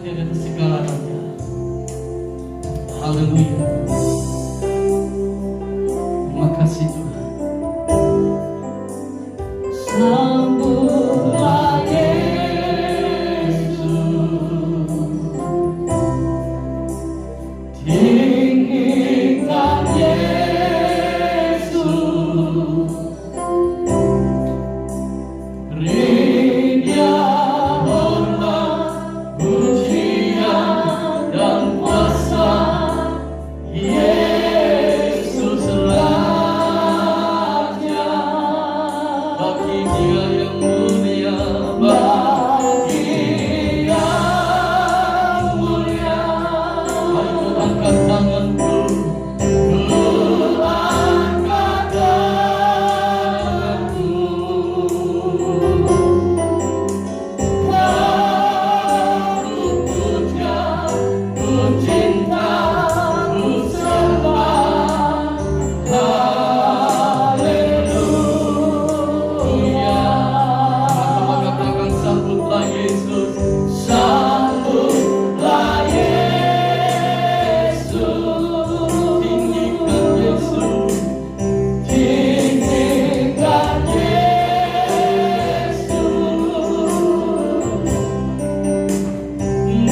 dari segalanya. Haleluya. Terima kasih Tuhan. Sambutlah Yesus, tinggikan Yesus, beri Dia hormat, pujian dan kuasa. Yesus Raja, bagi Dia yang mulia, bagi yang mulia. Aku angkat tanganku, ku angkat tanganku. Ku puja, ku cinta, ku sembah. Haleluya. Maka katakan sambutlah Yesus, sambutlah Yesus, tinggikan Yesus, tinggikan Yesus.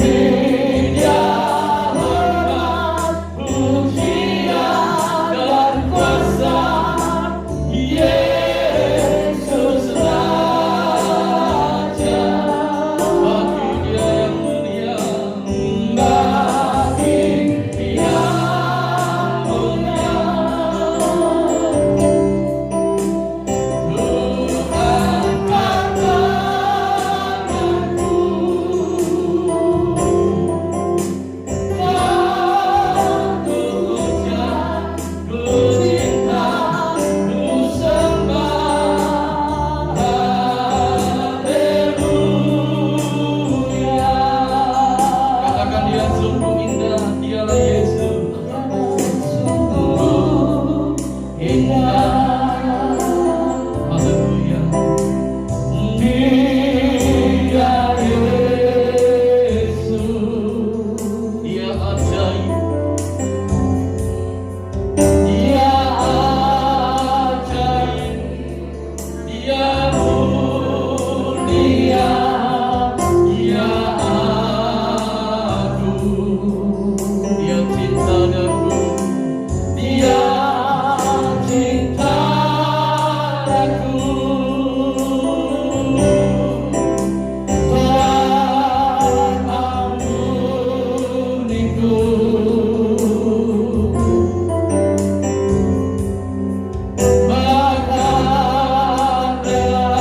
Dia hormat, pujian dan kuasa. Yesus Raja, bagi Dia yang mulia, bagi yang mulia. Ku angkat tanganku, ku puja, ku cinta, ku sembah. Haleluya. Katakan Dia sungguh indah, Dialah Yesus. Sungguh indah. Haleluya. Dia Yesus, Dia ajaib, Dia ajaib, Dia mulia, Dia agung, Dia cinta daku, Dia cinta daku. Tuhan ampuniku, bahkan rela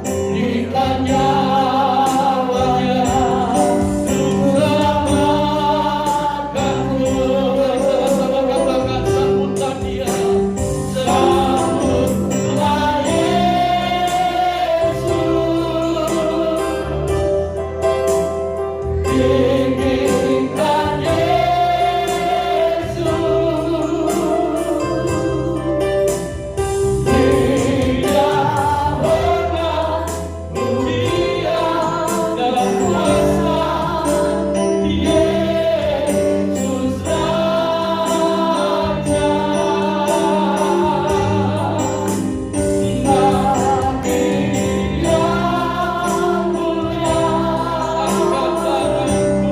berikan nyawanya untuk selamatkanku. Sama-sama katakan sambutlah Dia, sambutlah Yesus, tinggikan Yesus. Dia hormat, pujian dan kuasa. Yesus Raja, bagi yang mulia. Angkat tanganku,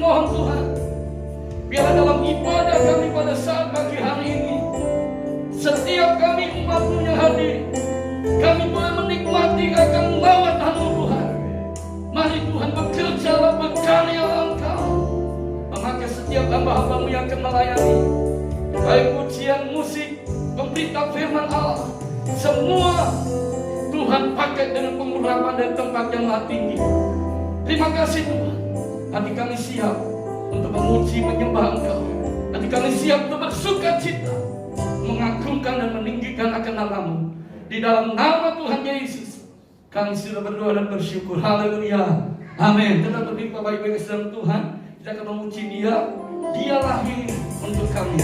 mohon Tuhan, biarlah dalam ibadah kami pada saat pagi hari ini, setiap kami umat-Mu yang hadir, kami boleh menikmati akan lawatan-Mu Tuhan. Mari Tuhan bekerjalah, berkaryalah Engkau, memakai setiap hamba-hamba-Mu yang akan melayani, baik pujian, musik, pemberita firman Allah, semua Tuhan pakai dengan pengurapan dan tempat yang maha tinggi. Terima kasih Tuhan. Hati kami siap untuk memuji, menyembah Engkau. Hati kami siap untuk bersuka cita, mengagungkan dan meninggikan akan nama-Mu. Di dalam nama Tuhan Yesus, kami sudah berdoa dan bersyukur. Haleluya. Amin. Tetap berdiri baik-baik dalam Tuhan. Kita akan memuji Dia. Dia lahir untuk kami.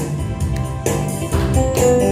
Dia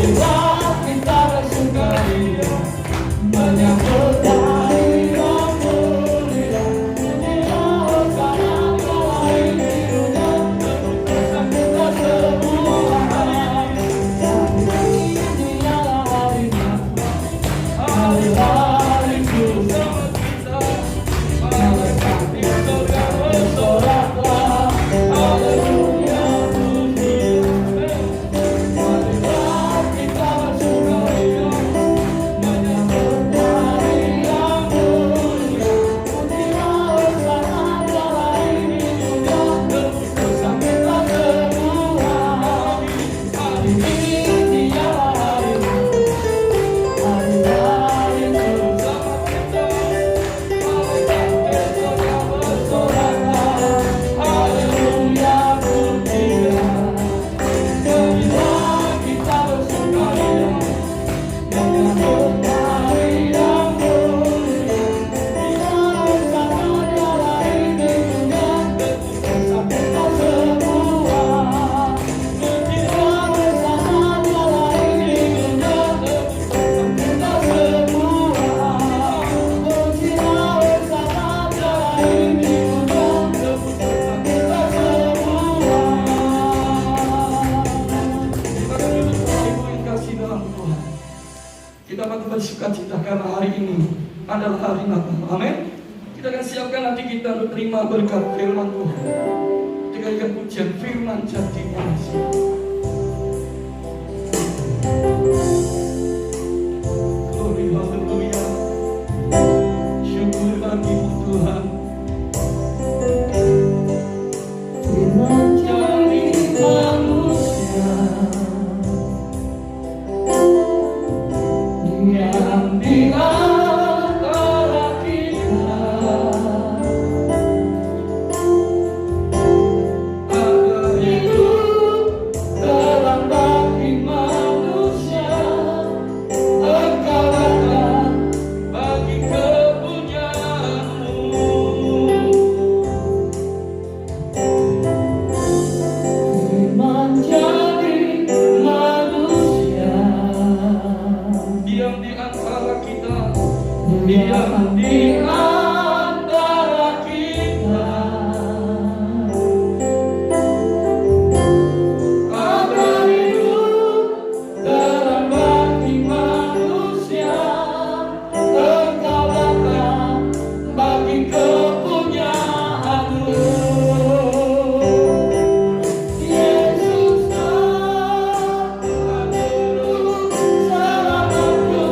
Marilah kita bersukaria menyambut hari yang mulia. Inilah hosana lain di dunia untuk kita semua. Ini adalah harinya, hari-hari bersama kita. Malaikat di surga bersoraklah, haleluya puji. Marilah kita bersukaria menyambut hari yang mulia. Inilah hosana lain di dunia untuk kita semua. Hari ini adalah harinya, hari-hari bersama kita. Malaikat di surga bersoraklah, haleluya pujilah. Marilah kita bersukaria menyambut hari yang mulia. Inilah hosana lain di dunia untuk kita semua. Inilah hosana lain di dunia untuk kita semua. Inilah hosana lain di dunia untuk kita semua. Kita akan duduk Bapak Ibu yang kasih dalam Tuhan. Kita patut bersuka cita karena hari ini adalah hari Natal. Amin. Kita akan siapkan hati kita untuk terima berkat firman Tuhan. Kita akan pujian firman jati manusia. Glory haleluya. Syukur bagimu Tuhan. Firman jati manusia yang di antara kita. Ada hidup dalam bagi manusia. Engkau datang bagi kepunyaan-Mu. Firman jadi manusia, diam di antara kita, diam di antara kita. Ada hidup dalam bagi manusia. Engkau datang bagi kepunyaan-Mu. Yesus Juru Selamatku,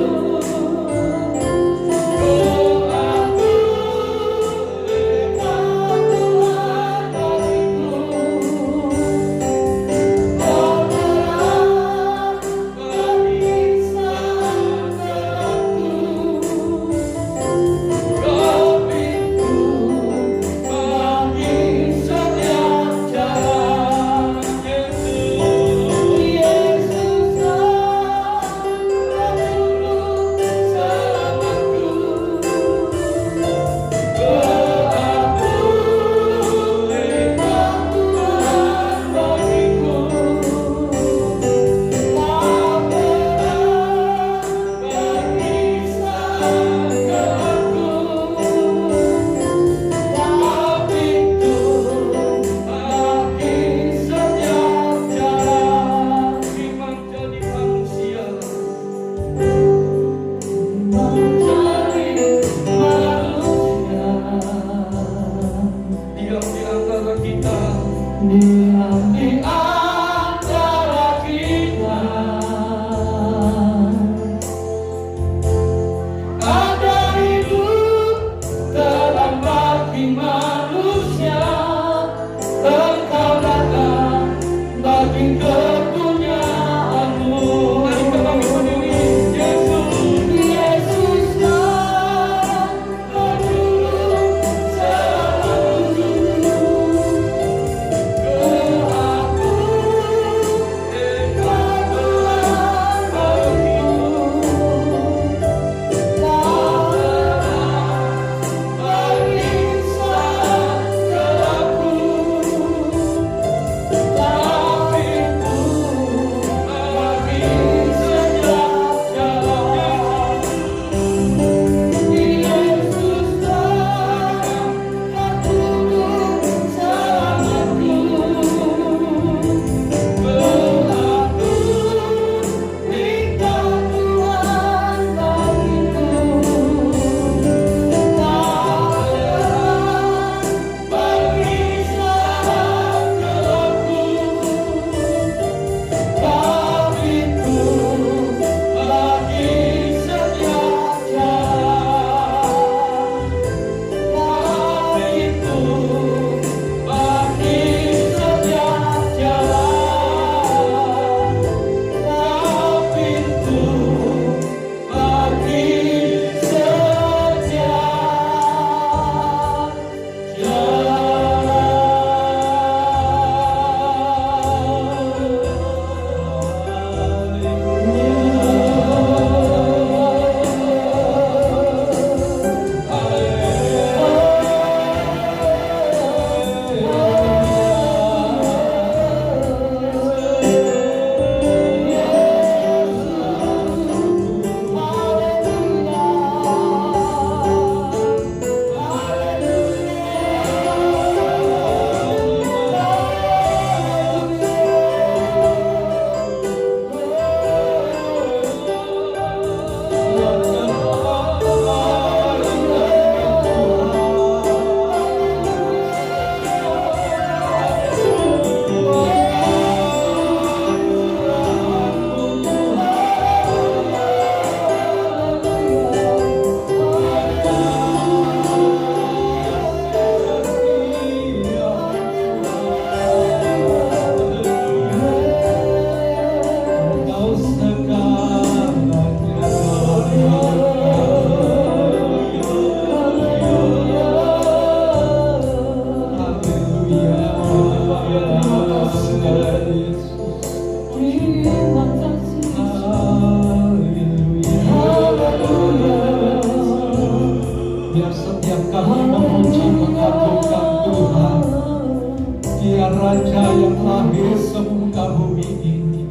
Raja yang lahir ke muka bumi ini.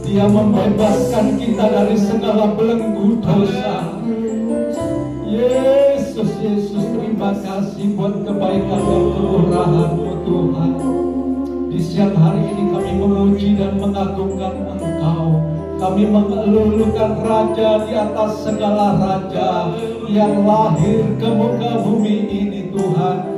Dia membebaskan kita dari segala belenggu dosa. Yesus, Yesus, terima kasih buat kebaikan dan kemurahan-Mu Tuhan. Di siang hari ini kami memuji dan mengagungkan Engkau. Kami mengelulukan Raja di atas segala raja yang lahir ke muka bumi ini Tuhan.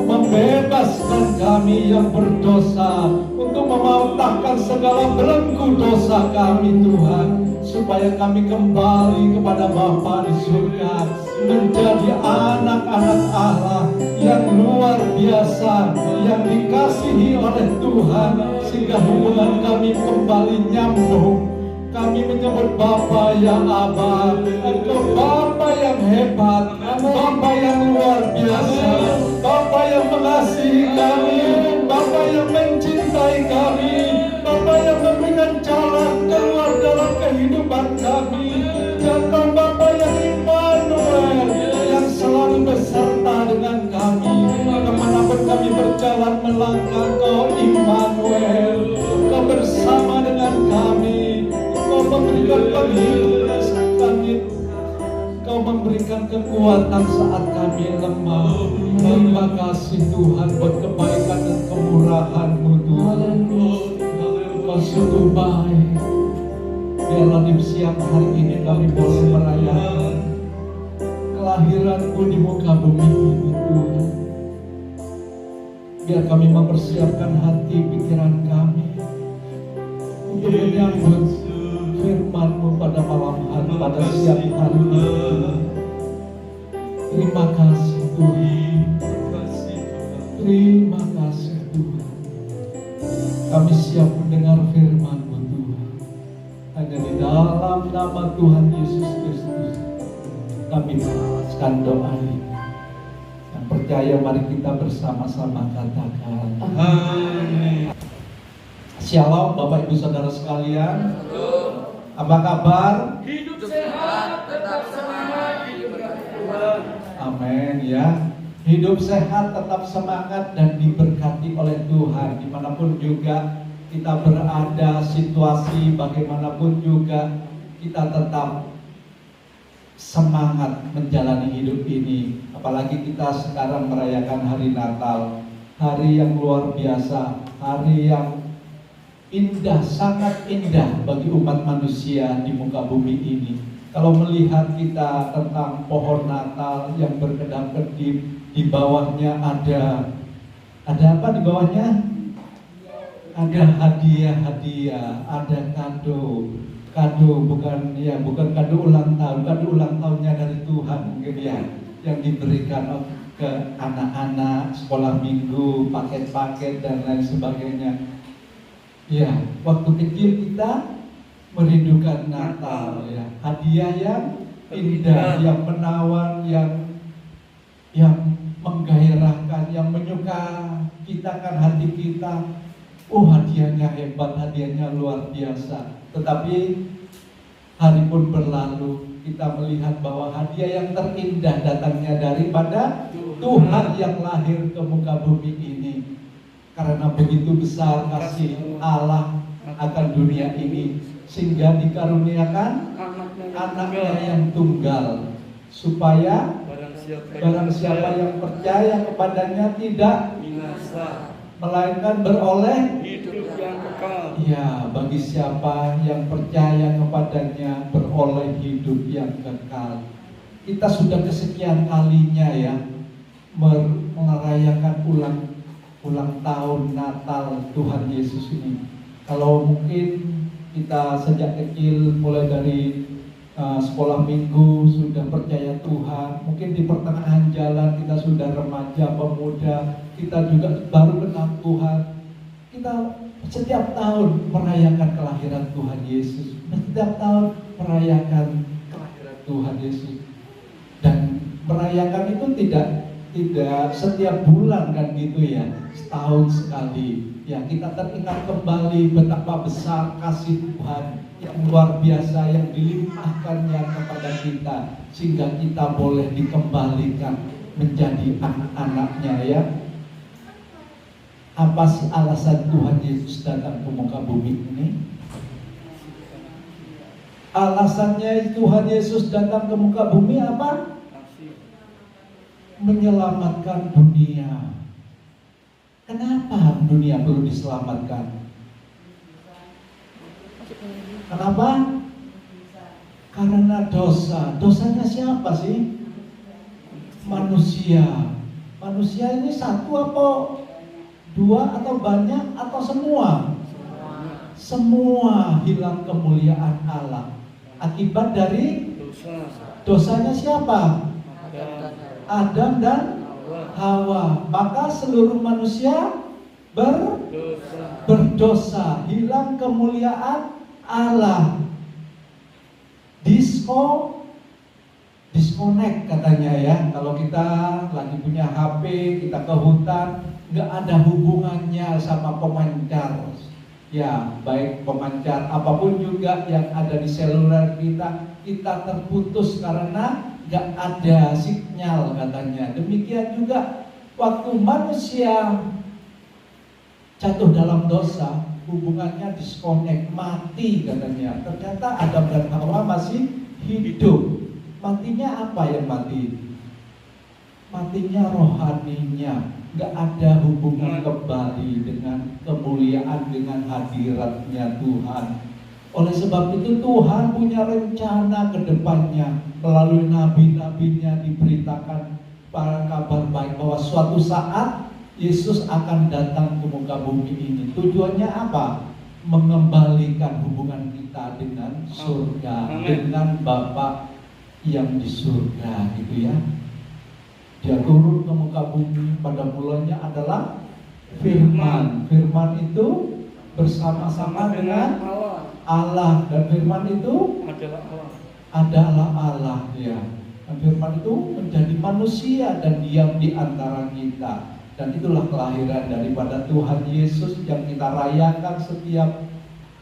Membebaskan kami yang berdosa, untuk mematahkan segala belenggu dosa kami Tuhan, supaya kami kembali kepada Bapa di surga, menjadi anak-anak Allah yang luar biasa, yang dikasihi oleh Tuhan, sehingga hubungan kami kembali nyambung. Kami menyebut Bapa yang Aba, Engkau Bapa yang hebat, Bapa yang luar biasa, Bapa yang mengasihi kami, Bapa yang mencintai kami, Bapa yang memberikan jalan keluar dalam kehidupan kami. Engkau Bapa yang Immanuel, yang selalu beserta dengan kami. Kemanapun kami berjalan melangkah, Kau Immanuel, Kau bersama dengan kami. Kau memberikan penghidupan saat kami, Kau memberikan kekuatan saat kami lemah. Terima kasih Tuhan buat kebaikan dan kemurahan-Mu Tuhan. Kau sungguh baik. Biarlah di siang hari ini kami boleh merayakan kelahiran-Mu di muka bumi ini Tuhan. Biar kami mempersiapkan hati pikiran kami untuk menyambut firman-Mu pada malam hari, pada siang hari ini. Terima kasih Tuhan. Terima kasih Tuhan. Kami siap mendengar firman-Mu Tuhan. Hanya di dalam nama Tuhan Yesus Kristus kami meneruskan doa ini. Yang percaya mari kita bersama-sama katakan amin. Shalom Bapak Ibu Saudara sekalian. Apa kabar? Hidup sehat, tetap semangat, diberkati Tuhan. Amin ya. Hidup sehat, tetap semangat dan diberkati oleh Tuhan. Dimanapun juga kita berada, situasi bagaimanapun juga kita tetap semangat menjalani hidup ini. Apalagi kita sekarang merayakan hari Natal, hari yang luar biasa, hari yang indah, sangat indah bagi umat manusia di muka bumi ini. Kalau melihat kita tentang pohon Natal yang berkedap-kedip, di bawahnya ada apa di bawahnya? Ada hadiah-hadiah, ada kado bukan kado ulang tahun, kado ulang tahunnya dari Tuhan mungkin ya, yang diberikan ke anak-anak sekolah minggu, paket-paket dan lain sebagainya. Ya, waktu kecil kita merindukan Natal ya, hadiah yang indah, yang menawan, yang menggairahkan, yang menyukacitakan hati kita. Oh, hadiahnya hebat, hadiahnya luar biasa. Tetapi hari pun berlalu, kita melihat bahwa hadiah yang terindah datangnya daripada Tuhan yang lahir ke muka bumi ini. Karena begitu besar kasih Allah akan dunia ini, sehingga dikaruniakan anaknya yang tunggal, supaya barang siapa yang percaya kepadanya tidak binasa, melainkan beroleh hidup yang kekal. Ya, bagi siapa yang percaya kepadanya beroleh hidup yang kekal. Kita sudah kesekian kalinya ya merayakan ulang tahun Natal Tuhan Yesus ini. Kalau mungkin kita sejak kecil mulai dari sekolah minggu sudah percaya Tuhan, mungkin di pertengahan jalan kita sudah remaja, pemuda, kita juga baru kenal Tuhan. Kita setiap tahun merayakan kelahiran Tuhan Yesus, setiap tahun merayakan kelahiran Tuhan Yesus, dan merayakan itu tidak setiap bulan kan gitu ya, setahun sekali ya. Kita teringat kembali betapa besar kasih Tuhan yang luar biasa yang dilimpahkannya kepada kita, sehingga kita boleh dikembalikan menjadi anak-anaknya ya. Apa sih alasan Tuhan Yesus datang ke muka bumi ini? Alasannya Tuhan Yesus datang ke muka bumi apa? Menyelamatkan dunia. Kenapa dunia perlu diselamatkan? Kenapa? Karena dosa. Dosanya siapa sih? Manusia. Manusia ini satu apa dua atau banyak atau semua? Semua hilang kemuliaan Allah. Akibat dari dosanya siapa? Adam dan Hawa. Maka seluruh manusia berdosa, hilang kemuliaan Allah. Disconnect katanya ya. Kalau kita lagi punya HP, kita ke hutan, nggak ada hubungannya sama pemancar. Ya, baik pemancar apapun juga yang ada di seluler kita terputus karena nggak ada sinyal katanya. Demikian juga waktu manusia jatuh dalam dosa, hubungannya disconnect, mati katanya. Ternyata Adam dan Hawa masih hidup. Matinya apa yang mati? Matinya rohaninya. Gak ada hubungan kembali dengan kemuliaan, dengan hadiratnya Tuhan. Oleh sebab itu Tuhan punya rencana ke depannya. Melalui nabi-nabinya diberitakan para kabar baik bahwa suatu saat Yesus akan datang ke muka bumi ini. Tujuannya apa? Mengembalikan hubungan kita dengan surga, dengan Bapa yang di surga, gitu ya. Dia turun ke muka bumi, pada mulanya adalah firman. Firman itu bersama-sama dengan Allah, dan firman itu adalah Allah ya. Dan firman itu menjadi manusia dan diam di antara kita. Dan itulah kelahiran daripada Tuhan Yesus yang kita rayakan setiap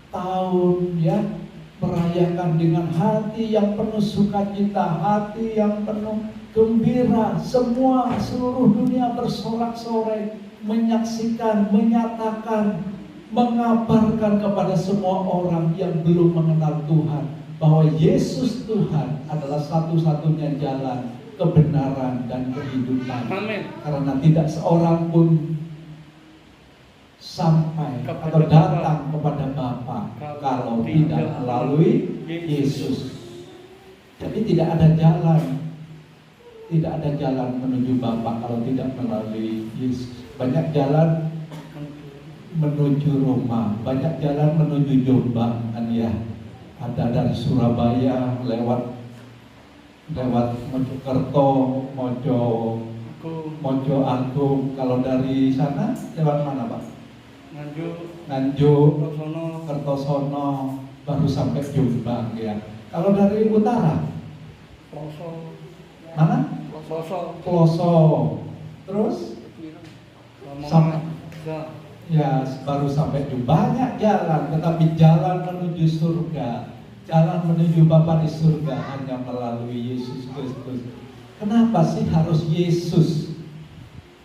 tahun ya. Merayakan dengan hati yang penuh sukacita, hati yang penuh gembira. Seluruh dunia bersorak-sorai menyaksikan, menyatakan, mengabarkan kepada semua orang yang belum mengenal Tuhan bahwa Yesus Tuhan adalah satu-satunya jalan, kebenaran dan kehidupan. Amin. Karena tidak seorang pun sampai atau datang kepada Bapa kalau tidak melalui Yesus. Jadi tidak ada jalan menuju Bapa kalau tidak melalui Yesus. Banyak jalan menuju Roma, banyak jalan menuju Jombang kan ya. Ada dari Surabaya lewat Mojokerto, Mojo Agung. Kalau dari sana lewat mana Pak? Nganjuk, Kertosono, baru sampai Jombang ya. Kalau dari utara, mana? Ploso. Terus sampai ya baru sampai Jombang. Banyak jalan, tetapi jalan menuju surga, jalan menuju Bapa di surga hanya melalui Yesus Kristus. Kenapa sih harus Yesus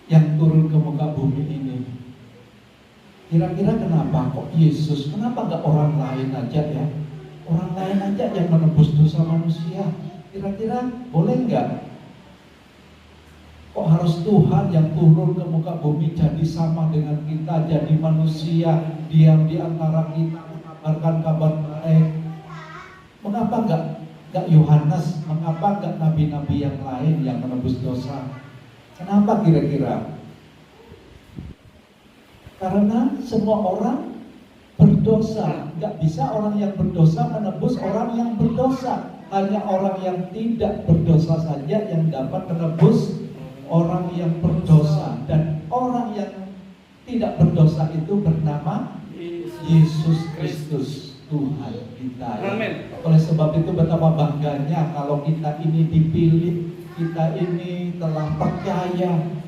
yang turun ke muka bumi ini? Kira-kira kenapa kok Yesus? Kenapa nggak orang lain aja ya? Orang lain aja yang menebus dosa manusia. Kira-kira boleh nggak? Kok harus Tuhan yang turun ke muka bumi jadi sama dengan kita, jadi manusia, diam di antara kita, mengabarkan kabar baik? Mengapa nggak Yohanes? Mengapa nggak nabi-nabi yang lain yang menebus dosa? Kenapa kira-kira? Karena semua orang berdosa. Gak bisa orang yang berdosa menebus orang yang berdosa. Hanya orang yang tidak berdosa saja yang dapat menebus orang yang berdosa. Dan orang yang tidak berdosa itu bernama Yesus Kristus, Tuhan kita. Amin. Oleh sebab itu betapa bangganya kalau kita ini dipilih, kita ini telah percaya.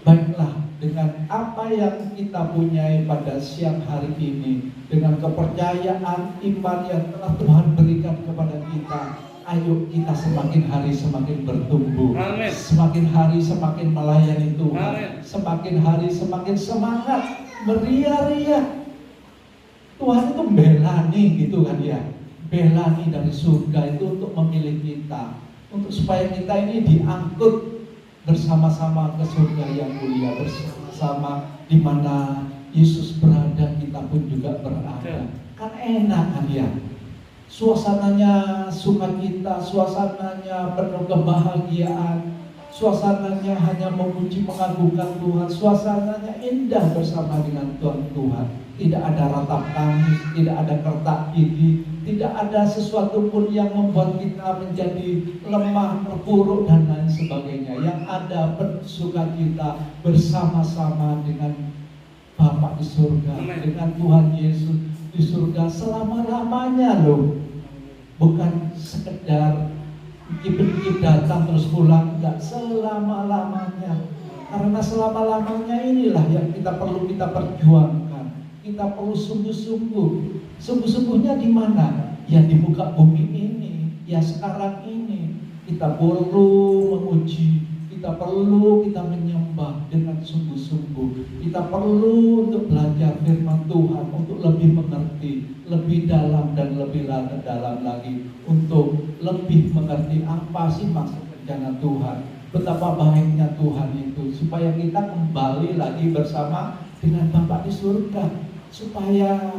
Baiklah, dengan apa yang kita punyai pada siang hari ini, dengan kepercayaan iman yang telah Tuhan berikan kepada kita, ayo kita semakin hari semakin bertumbuh. Amin. Semakin hari semakin melayani Tuhan. Amin. Semakin hari semakin semangat Beria-ria. Tuhan itu belani gitu kan ya. Belani dari surga itu untuk memilih kita, untuk supaya kita ini diangkut bersama-sama ke surga yang mulia, bersama-sama di mana Yesus berada, kita pun juga berada. Kan enak kan ya. Suasananya sukacita, suasananya penuh kebahagiaan, suasananya hanya memuji mengagungkan Tuhan, suasananya indah bersama dengan Tuhan. Tidak ada ratap tangis, tidak ada kertak gigi, tidak ada sesuatu pun yang membuat kita menjadi lemah, terpuruk dan lain sebagainya. Yang ada bersukacita bersama-sama dengan Bapa di surga, dengan Tuhan Yesus di surga selama-lamanya loh. Bukan sekedar dikit-dikit datang terus pulang, enggak, selama-lamanya. Karena selama-lamanya inilah yang kita perlu kita perjuangkan. Kita perlu sungguh-sungguh. Sungguh-sungguhnya di mana? Ya di muka bumi ini, ya sekarang ini. Kita perlu memuji, kita perlu kita menyembah dengan sungguh-sungguh. Kita perlu untuk belajar firman Tuhan, untuk lebih mengerti, lebih dalam dan lebih dalam lagi, untuk lebih mengerti apa sih maksud rencana Tuhan, betapa baiknya Tuhan itu, supaya kita kembali lagi bersama dengan Bapa di surga, supaya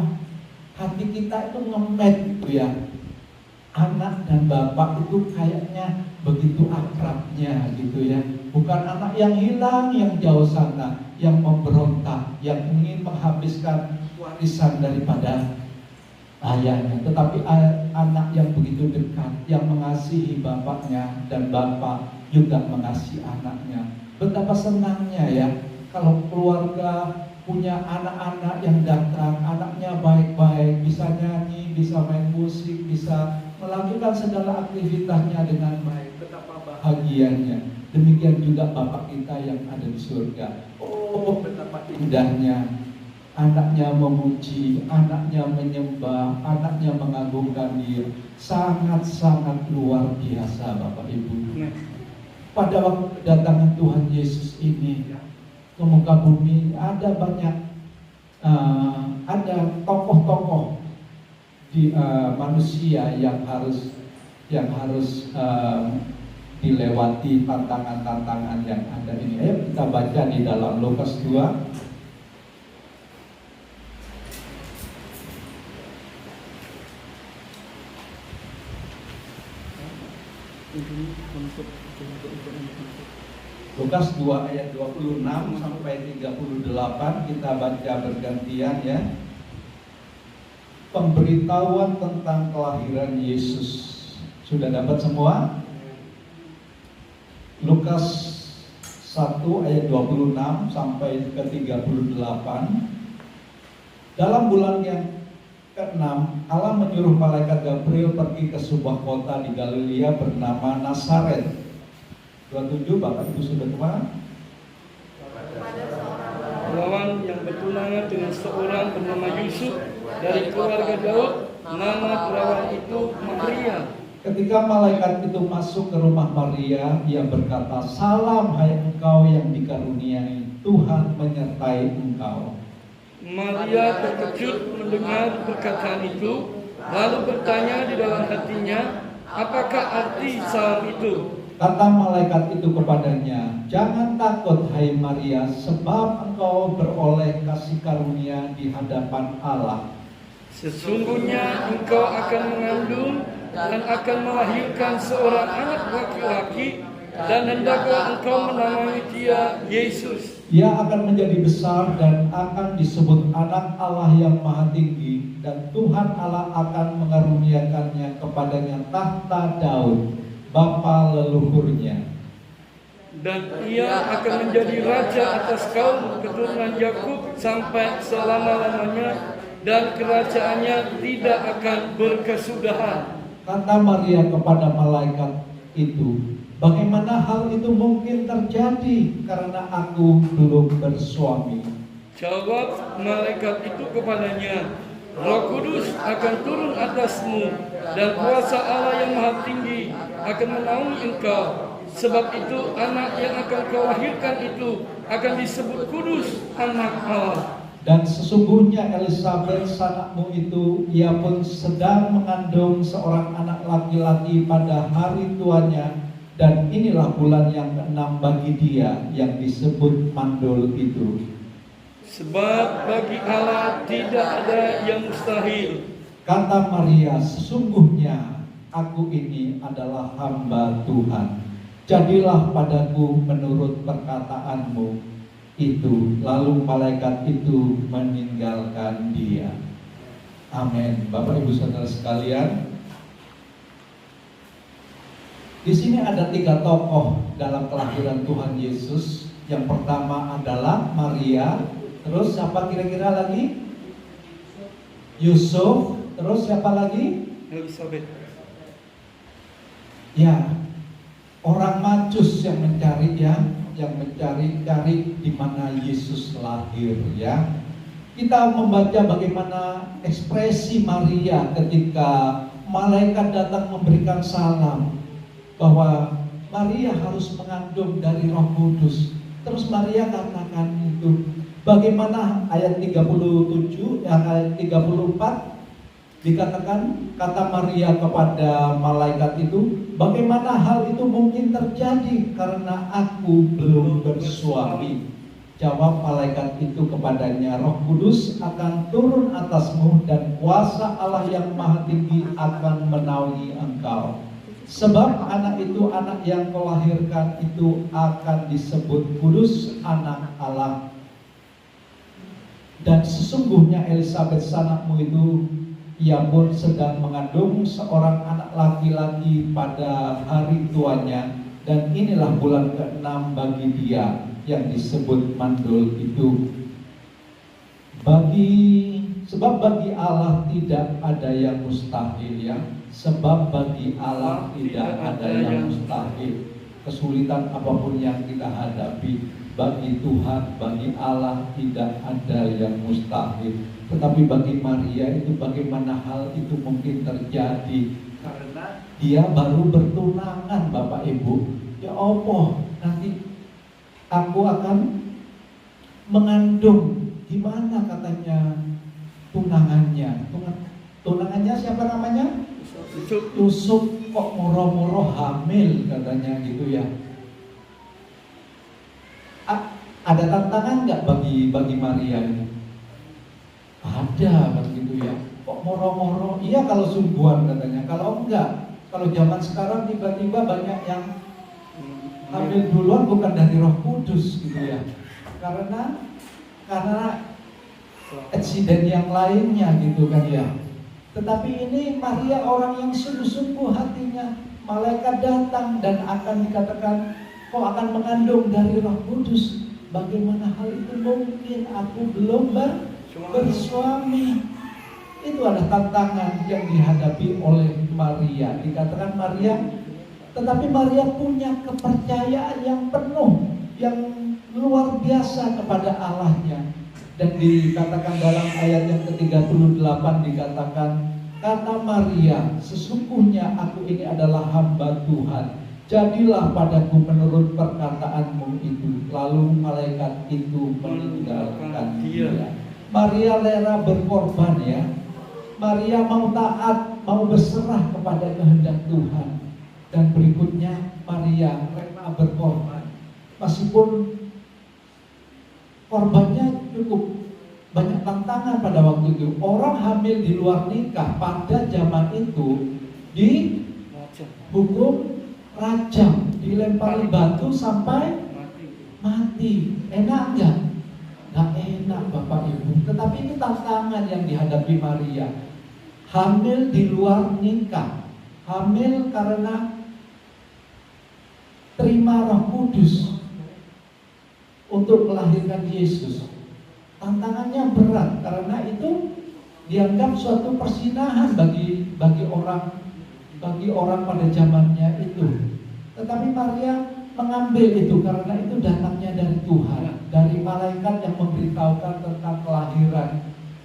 hati kita itu ngemet gitu ya. Anak dan bapak itu kayaknya begitu akrabnya gitu ya. Bukan anak yang hilang, yang jauh sana, yang memberontak, yang ingin menghabiskan warisan daripada ayahnya, tetapi anak yang begitu dekat, yang mengasihi bapaknya, dan bapak juga mengasihi anaknya. Betapa senangnya ya kalau keluarga punya anak-anak yang datang, anaknya baik-baik, bisa nyanyi, bisa main musik, bisa melakukan segala aktivitasnya dengan baik. Betapa bahagianya. Demikian juga Bapak kita yang ada di surga. Oh, betapa indahnya. Anaknya memuji, anaknya menyembah, anaknya mengagungkan Dia. Sangat-sangat luar biasa Bapak Ibu. Pada waktu kedatangan Tuhan Yesus ini ke muka bumi, ada banyak ada tokoh-tokoh di manusia yang harus dilewati tantangan-tantangan yang ada ini. Ayo kita baca di dalam Lukas 2. Lukas 2 ayat 26 sampai 38 kita baca bergantian ya. Pemberitahuan tentang kelahiran Yesus. Sudah dapat semua? Lukas 1 ayat 26 sampai ke 38. Dalam bulan yang ke-6, Allah menyuruh malaikat Gabriel pergi ke sebuah kota di Galilea bernama Nazaret. 27, Bapak Ibu sudah kemana? Perawan yang bertunangan dengan seorang bernama Yusuf dari keluarga Daud, nama perawan itu Maria. Ketika malaikat itu masuk ke rumah Maria, ia berkata, "Salam hai engkau yang dikaruniai, Tuhan menyertai engkau." Maria terkejut mendengar perkataan itu, lalu bertanya di dalam hatinya, apakah arti salam itu? Kata malaikat itu kepadanya, "Jangan takut hai Maria, sebab engkau beroleh kasih karunia di hadapan Allah. Sesungguhnya engkau akan mengandung dan akan melahirkan seorang anak laki-laki, dan hendaklah engkau menamai dia Yesus. Ia akan menjadi besar dan akan disebut anak Allah yang maha tinggi, dan Tuhan Allah akan mengaruniakannya kepadanya tahta Daud, bapa leluhurnya. Dan ia akan menjadi raja atas kaum keturunan Yakub sampai selama-lamanya, dan kerajaannya tidak akan berkesudahan." Kata Maria kepada malaikat itu, "Bagaimana hal itu mungkin terjadi karena aku belum bersuami?" Jawab malaikat itu kepadanya, "Roh Kudus akan turun atasmu, dan kuasa Allah yang maha tinggi akan menaungi engkau. Sebab itu anak yang akan kau lahirkan itu akan disebut kudus, anak Allah. Dan sesungguhnya Elisabet sanakmu itu, ia pun sedang mengandung seorang anak laki-laki pada hari tuanya, dan inilah bulan yang ke-6 bagi dia yang disebut mandul itu. Sebab bagi Allah tidak ada yang mustahil. Kata Maria, sesungguhnya aku ini adalah hamba Tuhan. Jadilah padaku menurut perkataanmu itu. Lalu malaikat itu meninggalkan dia. Amin. Bapak Ibu Saudara sekalian, di sini ada 3 tokoh dalam kelahiran Tuhan Yesus. Yang pertama adalah Maria. Terus siapa kira-kira lagi? Yusuf. Terus siapa lagi? Elisabet. Ya, orang Majus yang mencari di mana Yesus lahir, ya. Kita membaca bagaimana ekspresi Maria ketika malaikat datang memberikan salam bahwa Maria harus mengandung dari Roh Kudus. Terus Maria katakan itu, bagaimana ayat 37 ayat 34 dikatakan, kata Maria kepada malaikat itu, bagaimana hal itu mungkin terjadi karena aku belum bersuami. Jawab malaikat itu kepadanya, Roh Kudus akan turun atasmu dan kuasa Allah yang Maha Tinggi akan menaungi engkau. Sebab anak itu, anak yang kau lahirkan itu akan disebut kudus, anak Allah. Dan sesungguhnya Elisabet sanakmu itu, ia pun sedang mengandung seorang anak laki-laki pada hari tuanya, dan inilah bulan ke-6 bagi dia yang disebut mandul itu. Sebab bagi Allah tidak ada yang mustahil, ya. Sebab bagi Allah tidak ada yang mustahil. Kesulitan apapun yang kita hadapi, bagi Tuhan, bagi Allah tidak ada yang mustahil. Tetapi bagi Maria itu, bagaimana hal itu mungkin terjadi? Karena dia baru bertunangan, Bapak Ibu. Ya Allah, nanti aku akan mengandung. Gimana katanya tunangannya? Tunangannya siapa namanya? Yusuf. Kok moro-moro hamil katanya gitu ya. Ada tantangan nggak bagi Maria ini? Ada begitu ya. Kok moro-moro? Iya kalau sungguhan katanya. Kalau enggak, kalau zaman sekarang tiba-tiba banyak yang hamil duluan bukan dari Roh Kudus gitu ya. Karena insiden yang lainnya gitu kan ya. Tetapi ini Maria orang yang sungguh-sungguh hatinya. Malaikat datang dan akan dikatakan, kau akan mengandung dari Roh Kudus. Bagaimana hal itu mungkin? Aku belum bersuami. Itu ada tantangan yang dihadapi oleh Maria. Dikatakan Maria, tetapi Maria punya kepercayaan yang penuh, yang luar biasa kepada Allahnya. Dan dikatakan dalam ayat yang ke-38 dikatakan, kata Maria, sesungguhnya aku ini adalah hamba Tuhan. Jadilah padaku menurut perkataanmu itu. Lalu malaikat itu meninggalkan dia. Maria rela berkorban ya. Maria mau taat, mau berserah kepada kehendak Tuhan. Dan berikutnya Maria rela berkorban. Meskipun korbannya cukup banyak tantangan pada waktu itu. Orang hamil di luar nikah pada zaman itu dihukum rajam, dilempari batu sampai mati. Enak enggak? Nggak enak Bapak Ibu. Tetapi itu tantangan yang dihadapi Maria. Hamil di luar nikah, hamil karena terima Roh Kudus untuk melahirkan Yesus. Tantangannya berat karena itu dianggap suatu persinahan bagi orang pada zamannya itu. Tetapi Maria mengambil itu karena itu datangnya dari Tuhan, dari malaikat yang memberitahukan tentang kelahiran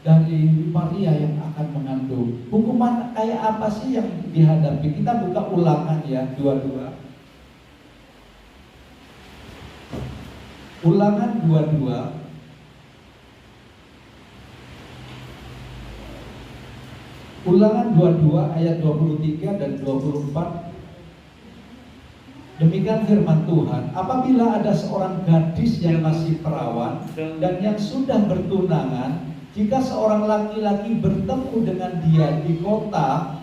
dari Maria yang akan mengandung. Hukuman kayak apa sih yang dihadapi? Kita buka Ulangan ya, 22. Ulangan 22 Ulangan 22 ayat 23 dan 24. Demikian firman Tuhan, apabila ada seorang gadis yang masih perawan dan yang sudah bertunangan, jika seorang laki-laki bertemu dengan dia di kota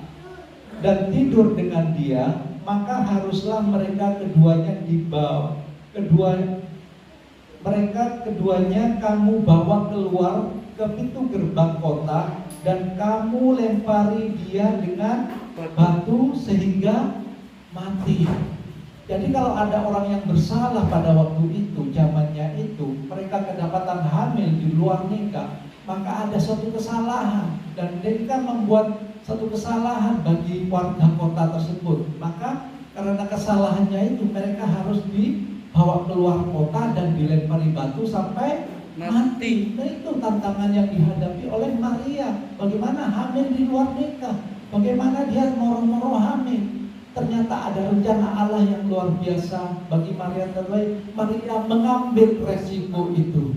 dan tidur dengan dia, maka haruslah mereka keduanya keduanya kamu bawa keluar ke pintu gerbang kota dan kamu lempari dia dengan batu sehingga mati. Jadi kalau ada orang yang bersalah pada waktu itu, zamannya itu, mereka kedapatan hamil di luar nikah, maka ada suatu kesalahan dan mereka membuat satu kesalahan bagi warga kota tersebut. Maka karena kesalahannya itu mereka harus dibawa keluar kota dan dilempari batu sampai mati. Nah, itu tantangan yang dihadapi oleh Maria. Bagaimana hamil di luar nikah? Bagaimana dia moro-moro hamil? Ternyata ada rencana Allah yang luar biasa bagi Maria terbaik. Maria mengambil resiko itu.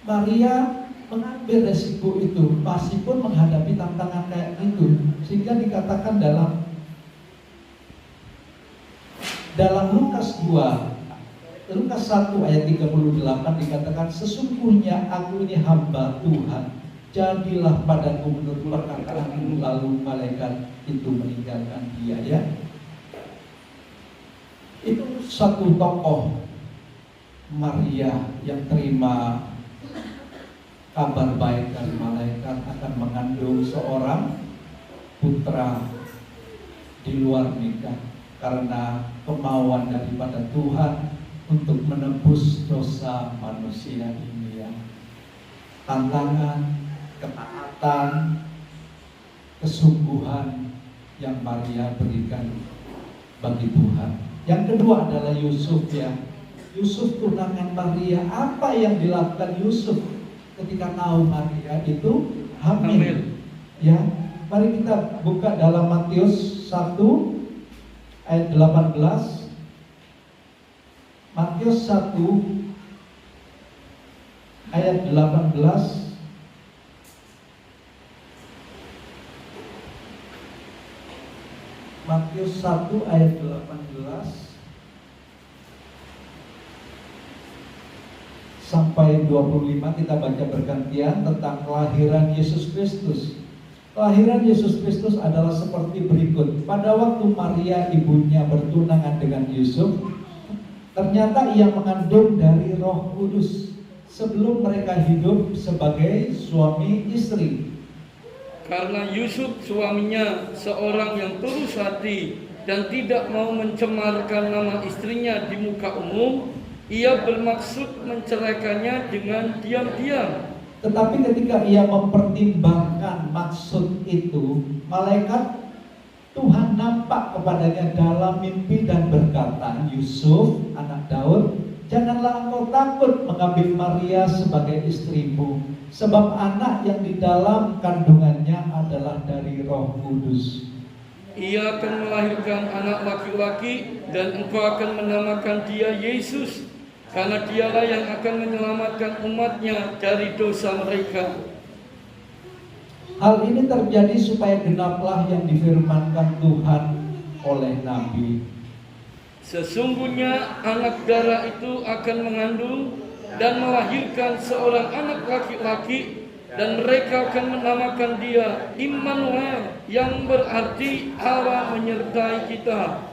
Maria mengambil resiko itu, meskipun menghadapi tantangan kayak gitu. Sehingga dikatakan dalam Lukas 2, Lukas 1 ayat 38 dikatakan, sesungguhnya aku ini hamba Tuhan, jadilah padaku menurut perkataanmu. Lalu malaikat itu meninggalkan dia. Ya, itu satu tokoh Maria yang terima kabar baik dari malaikat akan mengandung seorang putra di luar nikah karena kemauan daripada Tuhan untuk menebus dosa manusia ini. Ya, tantangan, ketaatan, kesungguhan yang Maria berikan bagi Tuhan. Yang kedua adalah Yusuf. Ya, Yusuf tunangan Maria. Apa yang dilakukan Yusuf ketika tahu Maria itu hamil? Ya, mari kita buka dalam Matius 1 ayat 18. Matius 1 ayat 18. Matius 1 ayat 18 sampai 25 kita baca bergantian tentang kelahiran Yesus Kristus. Kelahiran Yesus Kristus adalah seperti berikut. Pada waktu Maria ibunya bertunangan dengan Yusuf, ternyata ia mengandung dari Roh Kudus sebelum mereka hidup sebagai suami istri. Karena Yusuf suaminya seorang yang tulus hati dan tidak mau mencemarkan nama istrinya di muka umum, ia bermaksud menceraikannya dengan diam-diam. Tetapi ketika ia mempertimbangkan maksud itu, malaikat Tuhan nampak kepadanya dalam mimpi dan berkata, Yusuf, anak Daud, janganlah engkau takut mengambil Maria sebagai istrimu, sebab anak yang di dalam kandungannya adalah dari Roh Kudus. Ia akan melahirkan anak laki-laki dan engkau akan menamakan dia Yesus, karena dialah yang akan menyelamatkan umatnya dari dosa mereka. Hal ini terjadi supaya genaplah yang difirmankan Tuhan oleh Nabi. Sesungguhnya anak darah itu akan mengandung dan melahirkan seorang anak laki-laki, dan mereka akan menamakan dia Immanuel, yang berarti Allah menyertai kita.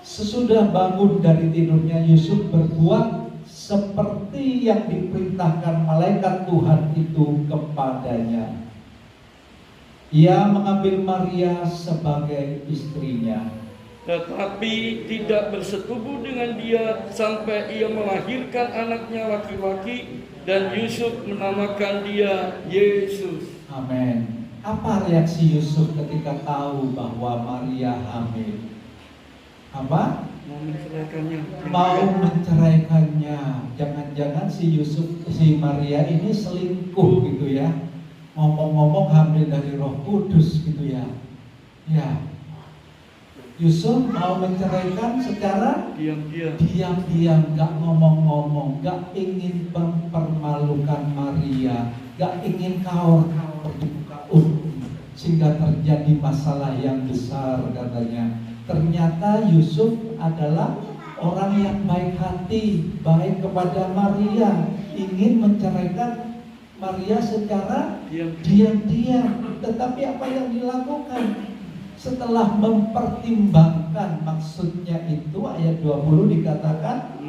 Sesudah bangun dari tidurnya, Yusuf berbuat seperti yang diperintahkan malaikat Tuhan itu kepadanya. Ia mengambil Maria sebagai istrinya, tetapi tidak bersetubuh dengan dia sampai ia melahirkan anaknya laki-laki, dan Yusuf menamakan dia Yesus. Amin. Apa reaksi Yusuf ketika tahu bahwa Maria hamil? Apa? Mau menceraikannya. Mau menceraikannya. Jangan-jangan si Maria ini selingkuh gitu ya. Ngomong-ngomong hamil dari Roh Kudus gitu ya. Ya. Yusuf mau menceraikan secara diam-diam, gak ngomong-ngomong, gak ingin mempermalukan Maria, gak ingin kaur-kaur di muka umum. sehingga terjadi masalah yang besar katanya. Ternyata Yusuf adalah orang yang baik hati, baik kepada Maria, ingin menceraikan Maria secara diam-diam. Tetapi apa yang dilakukan? Setelah mempertimbangkan, maksudnya itu ayat 20 dikatakan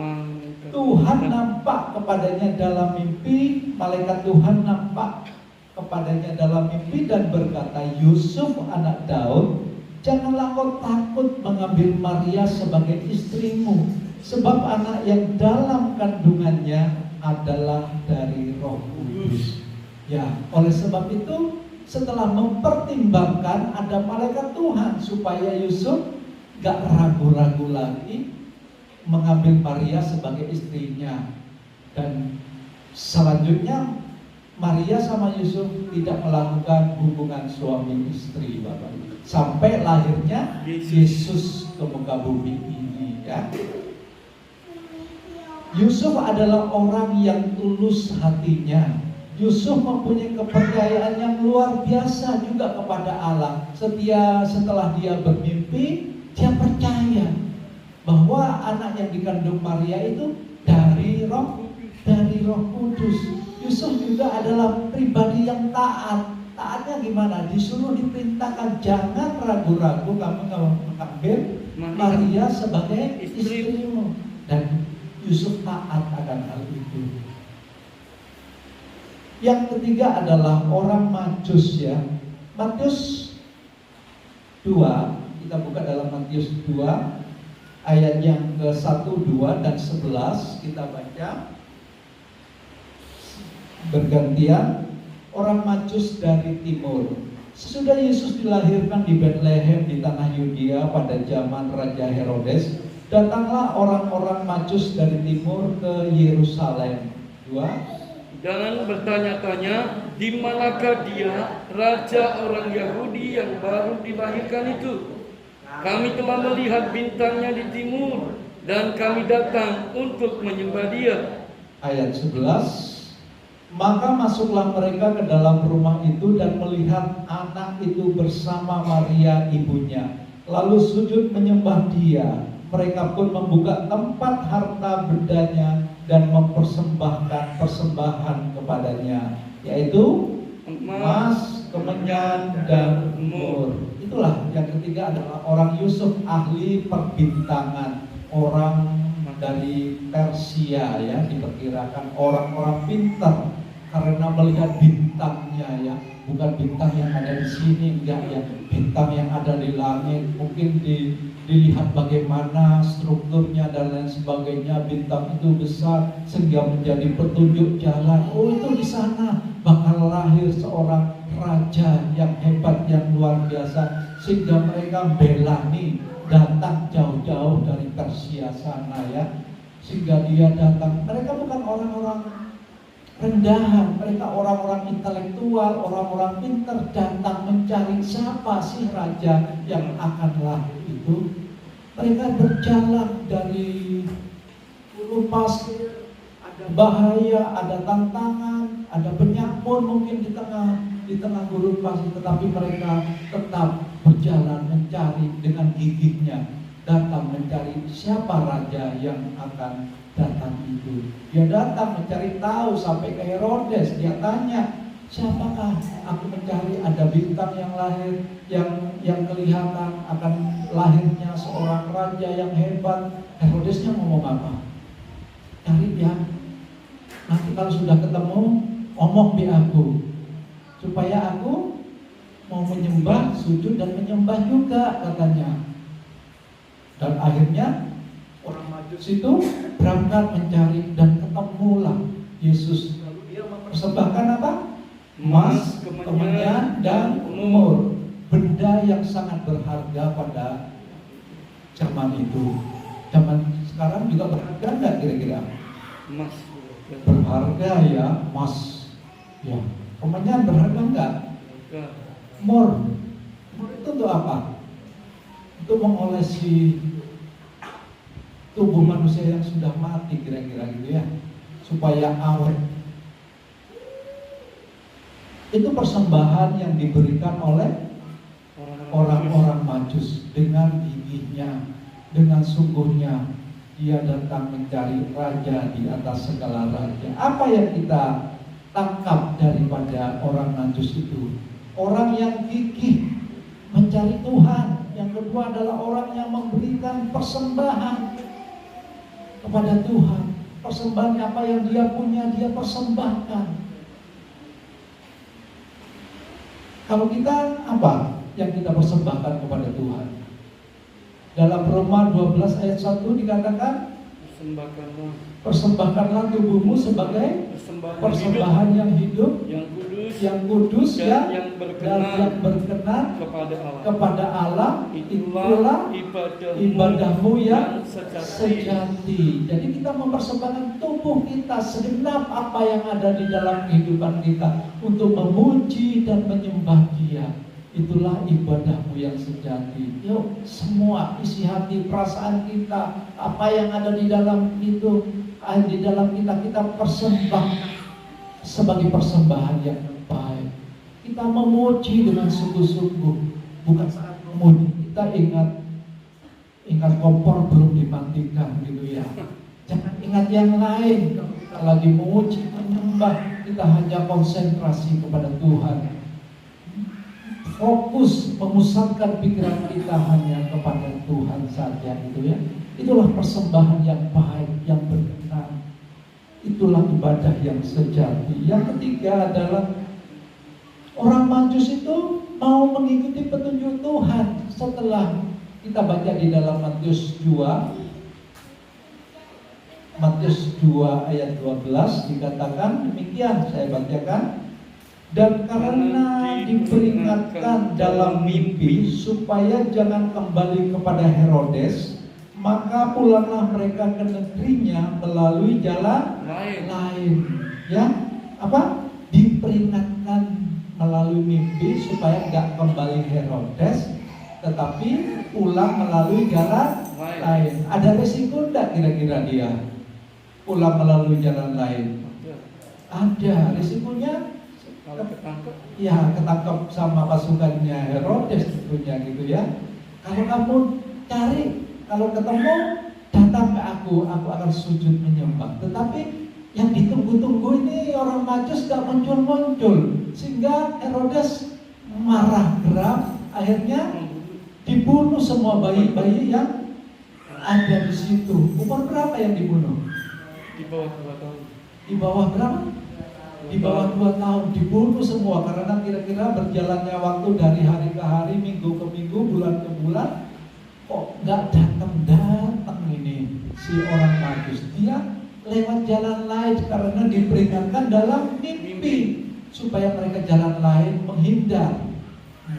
Tuhan nampak kepadanya dalam mimpi, malaikat Tuhan nampak kepadanya dalam mimpi dan berkata, Yusuf anak Daud, janganlah kau takut mengambil Maria sebagai istrimu, sebab anak yang dalam kandungannya adalah dari Roh Kudus. Ya, oleh sebab itu setelah mempertimbangkan ada malaikat Tuhan supaya Yusuf gak ragu-ragu lagi mengambil Maria sebagai istrinya. Dan selanjutnya Maria sama Yusuf tidak melakukan hubungan suami istri, Bapak, sampai lahirnya Yesus ke muka bumi ini, ya. Yusuf adalah orang yang tulus hatinya. Yusuf mempunyai kepercayaan yang luar biasa juga kepada Allah. Setelah dia bermimpi, dia percaya bahwa anak yang dikandung Maria itu dari Roh Kudus. Yusuf juga adalah pribadi yang taat. Taatnya gimana? Disuruh diperintahkan, jangan ragu-ragu kamu mengambil Maria sebagai istrimu. Dan Yusuf taat akan hal itu. Yang ketiga adalah orang Majus, ya. Matius 2, kita buka dalam Matius 2 ayat yang ke-1, 2 dan 11 kita baca bergantian. Orang Majus dari timur. Sesudah Yesus dilahirkan di Betlehem di tanah Yudea pada zaman Raja Herodes, datanglah orang-orang Majus dari timur ke Yerusalem. 2. Dan bertanya-tanya, di manakah dia, raja orang Yahudi yang baru dilahirkan itu? Kami telah melihat bintangnya di timur, dan kami datang untuk menyembah dia. Ayat 11. Maka masuklah mereka ke dalam rumah itu dan melihat anak itu bersama Maria ibunya, lalu sujud menyembah dia. Mereka pun membuka tempat harta bendanya dan mempersembahkan persembahan kepadanya, yaitu emas, kemenyan, dan mur. Itulah yang ketiga adalah orang Yusuf, ahli perbintangan, orang dari Persia, ya, diperkirakan orang-orang pintar karena melihat bintangnya, ya, bukan bintang yang ada di sini, enggak, ya, bintang yang ada di langit. Mungkin dilihat bagaimana strukturnya dan lain sebagainya. Bintang itu besar sehingga menjadi petunjuk jalan. Oh, itu di sana bakal lahir seorang raja yang hebat, yang luar biasa, sehingga mereka belani datang jauh-jauh dari Persia sana, ya, sehingga dia datang. Mereka bukan orang-orang rendahan, mereka orang-orang intelektual, orang-orang pintar, datang mencari siapa sih raja yang akan lahir itu. Mereka berjalan dari hulu pasir, ada bahaya, ada tantangan, ada penyamun mungkin di tengah gurun pasir, tetapi mereka tetap berjalan mencari dengan gigihnya, datang mencari siapa raja yang akan datang itu. Dia datang mencari tahu sampai ke Herodes. Dia tanya, siapakah aku mencari? Ada bintang yang lahir, yang kelihatan akan lahirnya seorang raja yang hebat. Herodesnya ngomong apa? Cari dia. Nanti kalau sudah ketemu, omong di aku, supaya aku mau menyembah, sujud dan menyembah juga, katanya. Dan akhirnya orang Majus itu berangkat mencari dan ketemulah Yesus. Lalu dia mempersembahkan apa? Emas, kemenyan, dan mur, benda yang sangat berharga pada zaman itu. Zaman sekarang juga berharga enggak kira-kira? Emas berharga, ya, emas. Ya, kemenyan berharga enggak? Mur itu untuk apa? Untuk mengolesi tubuh manusia yang sudah mati, kira-kira gitu, ya, supaya awet. Itu persembahan yang diberikan oleh orang-orang Majus. Dengan gigihnya, dengan sungguhnya dia datang mencari raja di atas segala raja. Apa yang kita tangkap daripada orang Majus itu? Orang yang gigih mencari Tuhan. Yang kedua adalah orang yang memberikan persembahan kepada Tuhan. Persembahan apa yang dia punya, dia persembahkan. Kalau kita, apa yang kita persembahkan kepada Tuhan? Dalam Roma 12 ayat 1 dikatakan, persembahkanlah tubuhmu sebagai persembahan yang hidup, yang kudus, dan yang berkenan kepada Allah. Itulah ibadahmu yang sejati. Jadi kita mempersembahkan tubuh kita, segenap apa yang ada di dalam kehidupan kita, untuk memuji dan menyembah Dia. Itulah ibadahmu yang sejati. Yuk, semua isi hati, perasaan kita, apa yang ada di dalam itu, di dalam kita persembahkan sebagai persembahan yang baik. Kita memuji dengan sungguh-sungguh. Bukan saat memuji kita ingat kompor belum dimatikan gitu ya. Jangan ingat yang lain. Kalau kita lagi memuji, menyembah, kita hanya konsentrasi kepada Tuhan. Fokus memusatkan pikiran kita hanya kepada Tuhan saja, gitu ya. Itulah persembahan yang baik, yang berkenan. Itulah ibadah yang sejati. Yang ketiga adalah orang Majus itu mau mengikuti petunjuk Tuhan. Setelah kita baca di dalam Matius 2 ayat 12 dikatakan demikian, saya bacakan. Dan karena diperingatkan dalam mimpi supaya jangan kembali kepada Herodes, maka pulanglah mereka ke negerinya melalui jalan lain. Ya, apa? Diperingatkan melalui mimpi supaya nggak kembali Herodes, tetapi pulang melalui jalan lain. Ada resiko enggak kira-kira dia pulang melalui jalan lain? Ada resikonya. Ya, ketangkep sama pasukannya Herodes tentunya gitu ya. Kalau kamu cari, kalau ketemu, datang ke aku akan sujud menyembah. Tetapi yang ditunggu-tunggu ini orang Majus gak muncul-muncul, sehingga Herodes marah geram, akhirnya dibunuh semua bayi-bayi yang ada di situ. Umur berapa yang dibunuh? Di bawah 2 tahun. Di bawah berapa? Di bawah 2 tahun dibunuh semua, karena kira-kira berjalannya waktu dari hari ke hari, minggu ke minggu, bulan ke bulan, kok nggak datang ini si orang Majus. Dia lewat jalan lain karena diperingatkan dalam mimpi supaya mereka jalan lain menghindar.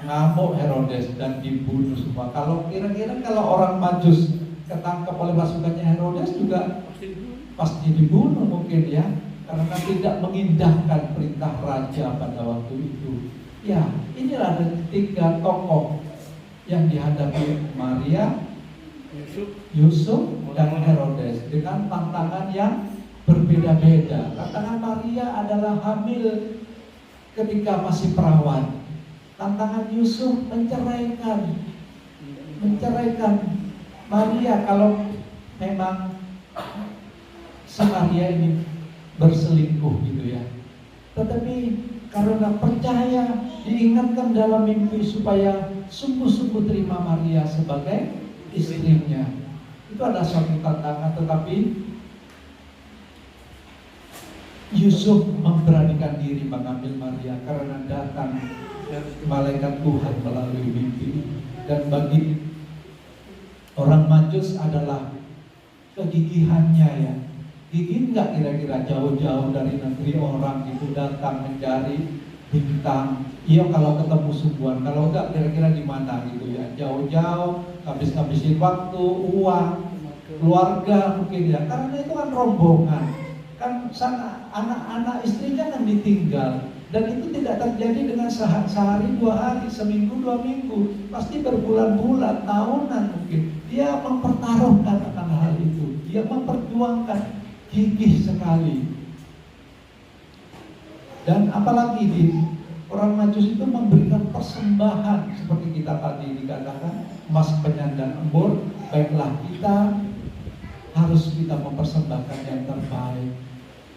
Ngamuk Herodes dan dibunuh semua. Kalau kira-kira kalau orang Majus ketangkap oleh pasukannya Herodes juga pasti dibunuh mungkin ya. Karena tidak mengindahkan perintah raja pada waktu itu. Ya, inilah ada 3 tokoh yang dihadapi Maria, Yusuf, dan Herodes dengan tantangan yang berbeda-beda. Tantangan Maria adalah hamil ketika masih perawan. Tantangan Yusuf menceraikan Maria kalau memang si Maria ini berselingkuh gitu ya. Tetapi karena percaya, diingatkan dalam mimpi supaya sungguh-sungguh terima Maria sebagai istrinya. Itu ada suatu tantangan, tetapi Yusuf memberanikan diri mengambil Maria karena datang malaikat Tuhan melalui mimpi. Dan bagi orang Majus adalah kegigihannya ya. Gigih nggak kira-kira jauh-jauh dari negeri orang itu datang mencari bintang? Iya kalau ketemu sungguhan, kalau enggak kira-kira di mana gitu ya? Jauh-jauh, habis-habisin waktu, uang, keluarga mungkin ya. Karena itu kan rombongan, kan sana anak-anak istrinya kan ditinggal. Dan itu tidak terjadi dengan sehari 2 hari, seminggu 2 minggu, pasti berbulan-bulan, tahunan mungkin. Dia mempertaruhkan akan hal itu, dia memperjuangkan. Gigih sekali. Dan apalagi Orang Majus itu memberikan persembahan seperti kita tadi dikatakan emas, penyandang embur. Baiklah, kita harus mempersembahkan yang terbaik.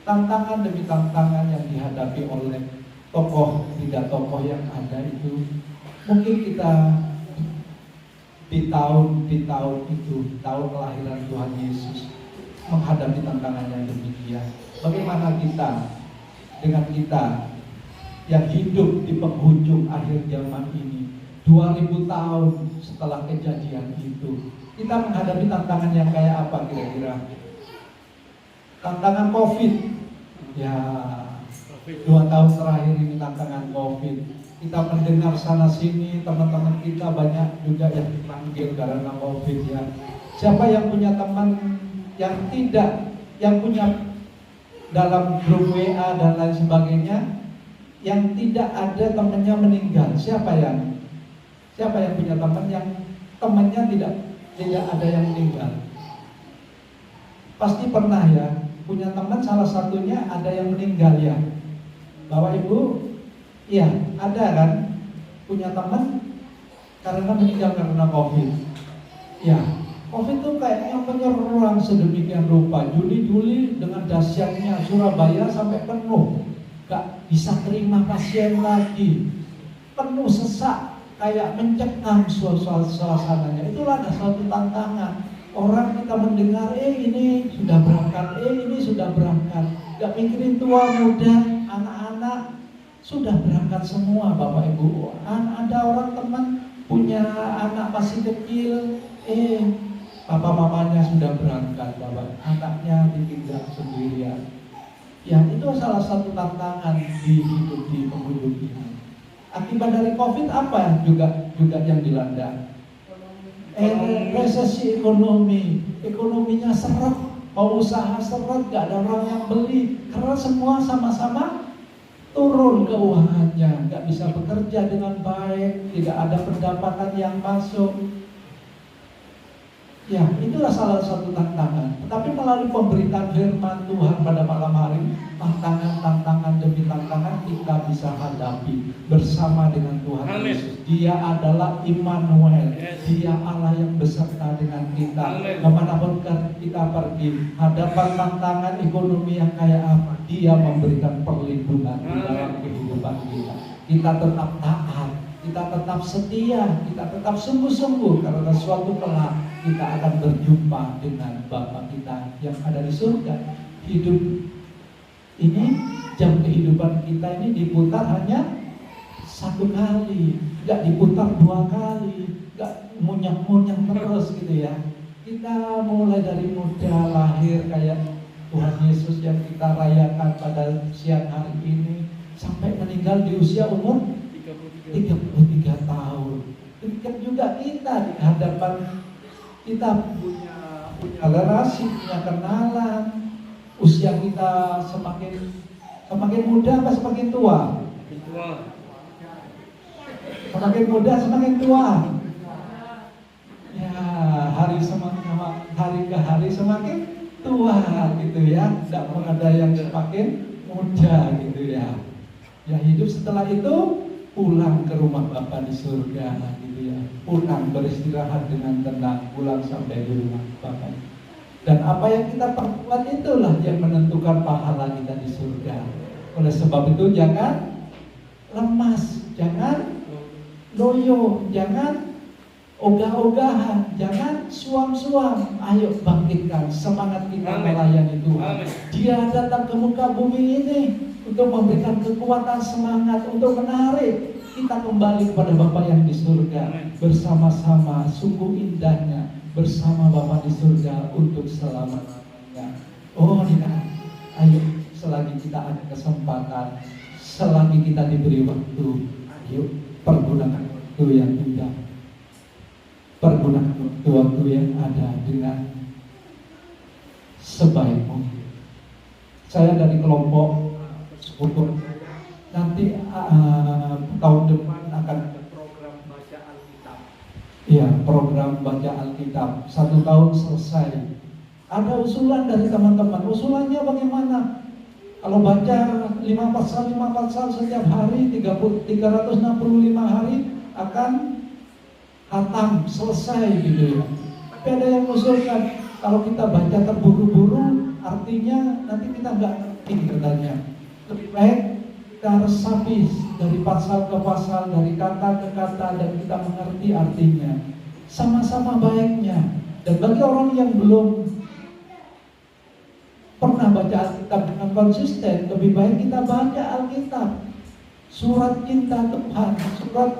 Tantangan demi tantangan yang dihadapi oleh tiga tokoh yang ada itu, mungkin kita di tahun itu, tahun kelahiran Tuhan Yesus, menghadapi tantangan yang demikian. Bagaimana dengan kita yang hidup di penghujung akhir zaman ini, 2000 tahun setelah kejadian itu, kita menghadapi tantangan yang kayak apa kira-kira? Tantangan COVID. Ya, 2 tahun terakhir ini tantangan COVID. Kita mendengar sana sini, teman-teman kita banyak juga yang dipanggil karena COVID ya. Siapa yang punya teman yang punya dalam grup WA dan lain sebagainya, yang tidak ada temannya meninggal? Siapa yang punya teman yang temannya tidak ada yang meninggal? Pasti pernah ya, punya teman salah satunya ada yang meninggal ya. Bapak Ibu, iya ada kan? Punya teman karena meninggal karena COVID. Ya, COVID itu kayaknya menyerang sedemikian rupa. Juli dengan dahsyatnya Surabaya sampai penuh, gak bisa terima pasien lagi, penuh sesak, kayak mencekam suasananya. Itulah ada suatu tantangan. Orang kita mendengar, ini sudah berangkat, gak mikirin tua muda, anak-anak sudah berangkat semua Bapak Ibu. Ada orang teman punya anak masih kecil, papa mamanya sudah berangkat, Bapak, anaknya ditinggal sendirian. Ya, itu salah satu tantangan di hidup di penghujung ini. Akibat dari COVID apa juga yang dilanda? Resesi ekonominya seret, mau usaha seret, gak ada orang yang beli karena semua sama-sama turun keuangannya, gak bisa bekerja dengan baik, tidak ada pendapatan yang masuk. Ya, itulah salah satu tantangan. Tetapi melalui pemberitaan firman Tuhan pada malam hari, tantangan demi tantangan kita bisa hadapi bersama dengan Tuhan Yesus. Dia adalah Immanuel. Dia Allah yang beserta dengan kita. Kemanapun kita pergi, hadapan tantangan ekonomi yang kayak apa, Dia memberikan perlindungan di dalam kehidupan kita. Kita tetap taat, kita tetap setia, kita tetap sungguh-sungguh, karena suatu kelak kita akan berjumpa dengan Bapa kita yang ada di surga. Hidup ini, jam kehidupan kita ini diputar hanya 1 kali, gak diputar 2 kali, gak munyang-munyang terus gitu ya. Kita mulai dari muda lahir kayak Tuhan Yesus yang kita rayakan pada siang hari ini, sampai meninggal di usia umur 33 tahun. Demikian juga kita di hadapan kita punya relasi, punya kenalan. Usia kita semakin muda apa semakin tua? Semakin muda, semakin tua. Ya, hari ke hari semakin tua gitu ya. Tidak mau ada yang semakin muda gitu ya. Ya, hidup setelah itu pulang ke rumah Bapa di surga gitu ya. Pulang beristirahat dengan tenang, pulang sampai di rumah Bapa. Dan apa yang kita perbuat itulah yang menentukan pahala kita di surga. Oleh sebab itu jangan lemas, jangan loyo, jangan ogah-ogahan, jangan suam-suam. Ayo bangkitkan semangat kita melayani Tuhan. Dia datang ke muka bumi ini untuk memberikan kekuatan, semangat, untuk menarik kita kembali kepada Bapa yang di surga. Bersama-sama, sungguh indahnya bersama Bapa di surga untuk selama-lamanya. Oh tidak, ayo selagi kita ada kesempatan, selagi kita diberi waktu, ayo pergunakan waktu yang indah, pergunakan waktu yang ada dengan sebaik mungkin. Saya dari kelompok sekutu nanti tahun depan akan ada program baca Alkitab. Iya, program baca Alkitab 1 tahun selesai. Ada usulan dari teman-teman. Usulannya bagaimana? Kalau baca 5 pasal setiap hari, 365 hari akan hatam, selesai gitu ya. Tapi ada yang mengusulkan, kalau kita baca terburu-buru, artinya nanti kita nggak ngerti katanya. Lebih baik kita resapi dari pasal ke pasal, dari kata ke kata, dan kita mengerti artinya. Sama-sama baiknya. Dan bagi orang yang belum pernah baca Alkitab dengan konsisten, lebih baik kita baca Alkitab, surat cinta Tuhan, surat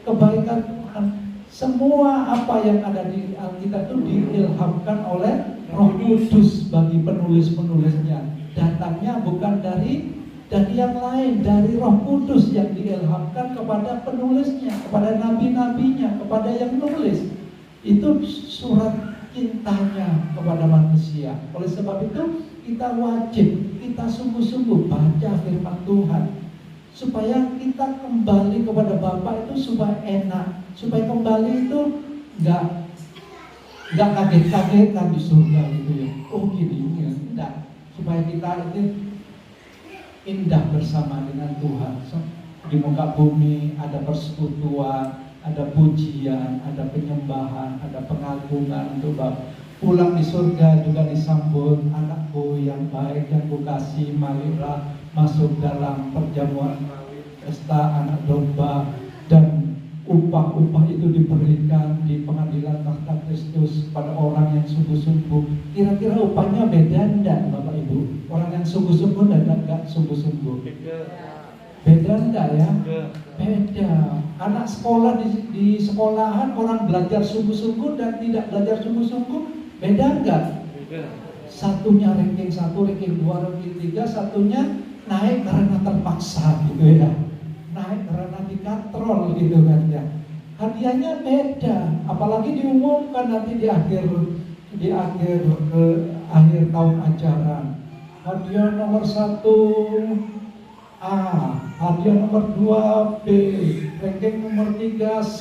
kebaikan Tuhan. Semua apa yang ada di Alkitab itu diilhamkan oleh Roh Kudus bagi penulis-penulisnya. Datangnya bukan dari yang lain, dari Roh Kudus yang diilhamkan kepada penulisnya, kepada nabi-nabinya, kepada yang nulis. Itu surat cintanya kepada manusia. Oleh sebab itu kita wajib, kita sungguh-sungguh baca firman Tuhan, supaya kita kembali kepada Bapa itu supaya enak, supaya kembali itu nggak kaget-kagetan di surga gitu ya. Oh gini ya, enggak. Supaya kita ini indah bersama dengan Tuhan. Di muka bumi ada persekutuan, ada pujian, ada penyembahan, ada pengagungan untuk Bapa. Pulang di surga juga disambut, anakku yang baik yang kukasih, marilah masuk dalam perjamuan pesta anak domba, dan upah-upah itu diberikan di pengadilan tahta Kristus pada orang yang sungguh-sungguh. Kira-kira upahnya beda enggak Bapak Ibu? Orang yang sungguh-sungguh dan enggak sungguh-sungguh? Beda enggak ya? Beda. Anak sekolah di sekolahan, orang belajar sungguh-sungguh dan tidak belajar sungguh-sungguh, beda enggak? Satunya ranking 1, ranking 2, ranking 3, satunya naik karena terpaksa gitu ya. Naik karena dikatrol gitu kan ya. Hadiahnya beda, apalagi diumumkan nanti di akhir tahun ajaran. Hadiah nomor 1 A, hadiah nomor 2 B, ranking nomor 3 C,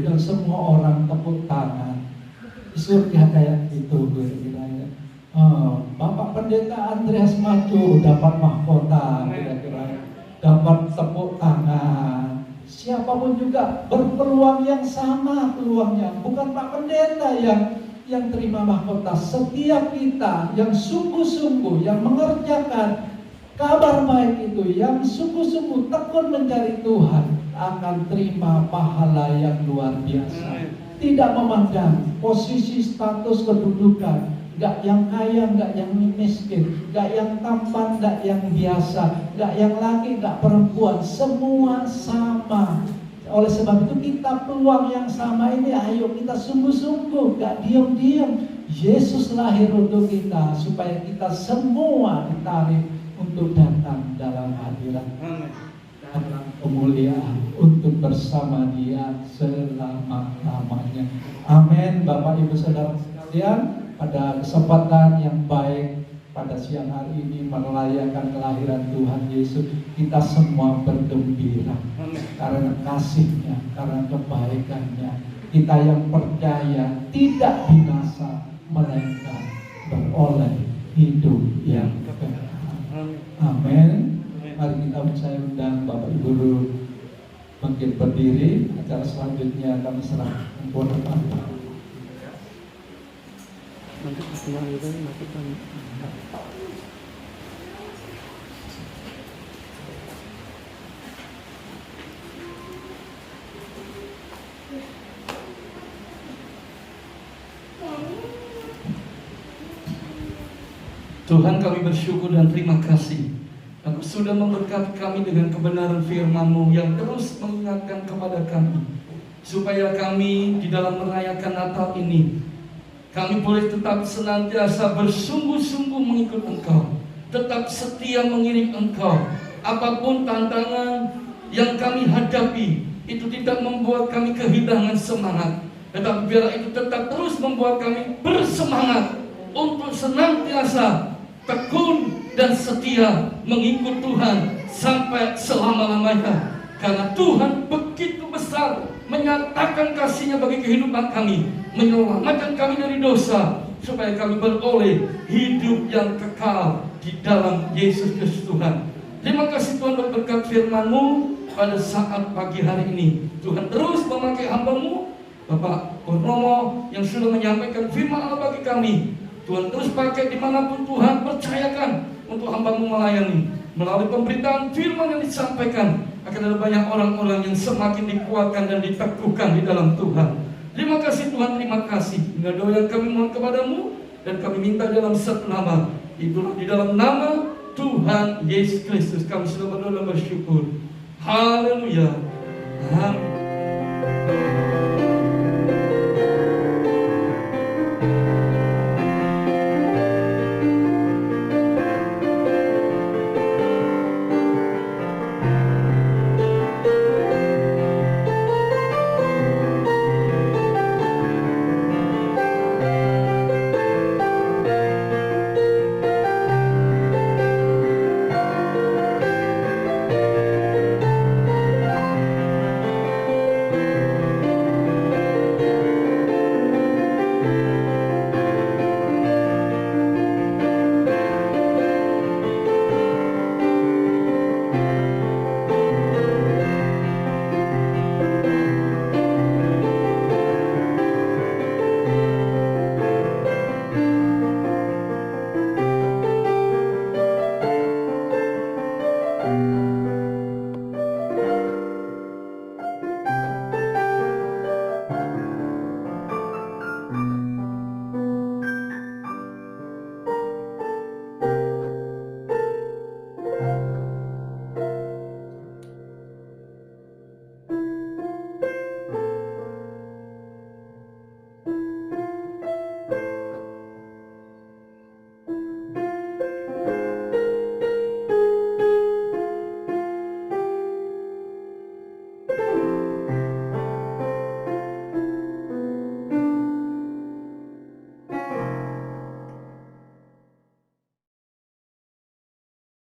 dan semua orang tepuk tangan. Di surga kayak gitu kira-kira. Bapak Pendeta Andreas Maju dapat mahkota kira-kira, dapat tepuk tangan. Siapapun juga berpeluang yang sama peluangnya. Bukan Pak Pendeta yang terima mahkota. Setiap kita yang sungguh-sungguh, yang mengerjakan kabar baik itu, yang sungguh-sungguh tekun mencari Tuhan, akan terima pahala yang luar biasa. Tidak memandang posisi, status, kedudukan, gak yang kaya, gak yang miskin, gak yang tampan, gak yang biasa, gak yang laki, gak perempuan, semua sama. Oleh sebab itu kita peluang yang sama ini, ayo kita sungguh-sungguh, gak diam-diam. Yesus lahir untuk kita supaya kita semua ditarik untuk datang dalam hadirat, dalam kemuliaan, untuk bersama Dia selama-lamanya. Amin. Bapak Ibu Saudara sekalian, pada kesempatan yang baik pada siang hari ini merayakan kelahiran Tuhan Yesus, kita semua bergembira karena kasih-Nya, karena kebaikan-Nya. Kita yang percaya tidak binasa, melainkan beroleh hidup yang kekal. Amin. Mari kita saya undang Bapak Ibu guru bangkit berdiri. Acara selanjutnya kami serahkan kepada Bapak. Nanti pulang itu nanti kan. Tuhan, kami bersyukur dan terima kasih Engkau sudah memberkati kami dengan kebenaran firman-Mu yang terus mengingatkan kepada kami, supaya kami di dalam merayakan Natal ini kami boleh tetap senantiasa bersungguh-sungguh mengikut Engkau, tetap setia mengiring Engkau. Apapun tantangan yang kami hadapi, itu tidak membuat kami kehilangan semangat, tetapi biarlah itu tetap terus membuat kami bersemangat untuk senantiasa tekun dan setia mengikut Tuhan sampai selama-lamanya. Karena Tuhan begitu besar menyatakan kasih-Nya bagi kehidupan kami, menyelamatkan kami dari dosa, supaya kami beroleh hidup yang kekal di di dalam Yesus Kristus Tuhan. Terima kasih Tuhan buat berkat firman-Mu pada saat pagi hari ini. Tuhan terus memakai hamba-Mu Bapak Purnomo yang sudah menyampaikan firman Allah bagi kami. Tuhan terus pakai dimanapun Tuhan percayakan untuk hamba-Mu melayani. Melalui pemberitaan firman yang disampaikan akan ada banyak orang-orang yang semakin dikuatkan dan diteguhkan di dalam Tuhan. Terima kasih Tuhan, terima kasih. Hingga doa yang kami mohon kepadamu dan kami minta dalam satu nama, itulah di dalam nama Tuhan Yesus Kristus kami sudah berdoa dan bersyukur. Haleluya. Amin.